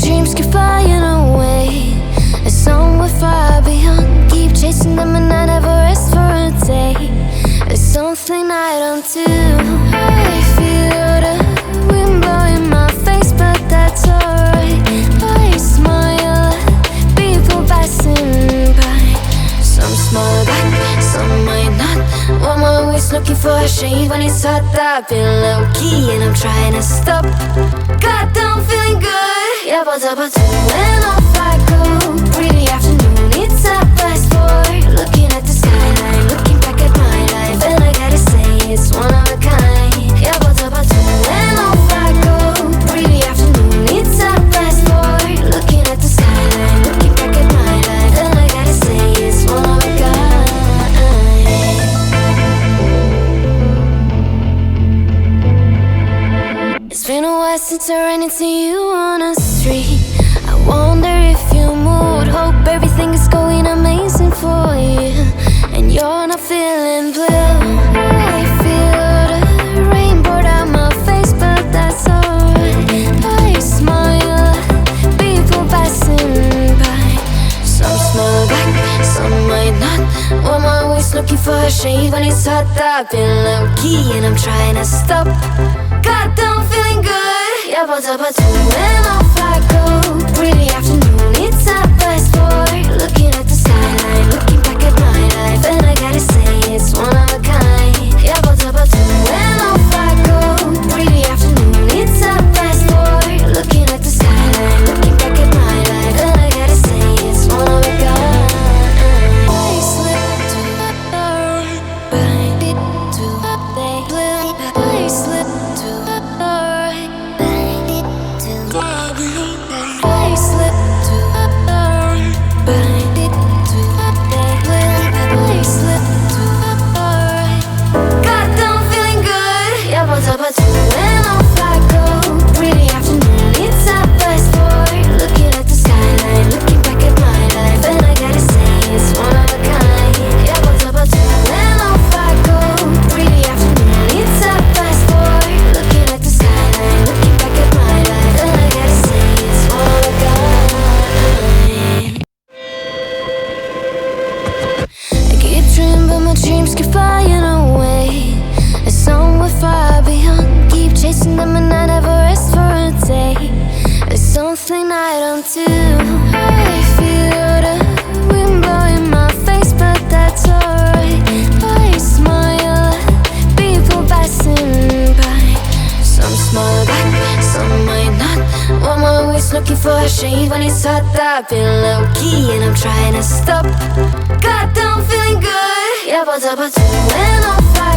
dreams keep flying away. As somewhere far beyond, keep chasing them and I never rest for a day. There's something I don't do. I feel the wind blowing my face, but that's alright. I smile at people passing by. Some smile back, some might not. I'm always looking for a shade when it's hot. I've been low-key and I'm trying to stop. God, I'm feeling good. Yeah, but when off I go. Pretty afternoon, it's a fast boy. Looking at the skyline, looking back at my life, and I gotta say it's one of a kind. Yeah, but when off I go. Pretty afternoon, it's a fast boy. Looking at the skyline, looking back at my life, and I gotta say it's one of a kind. It's been a while since I ran into you on a street. I wonder if you moved. Hope everything is going amazing for you, and you're not feeling blue. I feel the rain pour down my face, but that's alright. I smile at people passing by. Some smile back, some might not. I'm always looking for a shade when it's hot. I've been low-key and I'm trying to stop. God, I'm feeling good. Yeah, but when off I go. Pretty afternoon, it's a fast boy. Looking at the skyline, looking back at my life, and I gotta say it's one of a kind. Yeah, but when off I go. Pretty afternoon, it's a fast boy. Looking at the skyline, looking back at my life, and I gotta say it's one of a kind. I slip to the right, to the left. I slip to the right, to the left. I slip to the right, to the left. I slip to the right. God, I'm feeling good. Yeah, but when off I go. Pretty afternoon, it's a fast boy. Looking at the skyline, looking back at my life, and I gotta say it's one of a kind. Yeah, but when off I go. Pretty afternoon, it's a fast boy. Looking at the skyline, looking back at my life, and I gotta say it's one of a kind. I keep dreaming, but my dreams keep flying away. As somewhere far beyond, keep chasing them and I never rest for a day. There's something I don't do. I feel the wind blowing my face, but that's alright. I smile at people passing by. Some smile back, some might not. I'm always looking for a shade when it's hot. I've been low-key and I'm trying to stop. God, I'm feeling good. Yeah, but when off I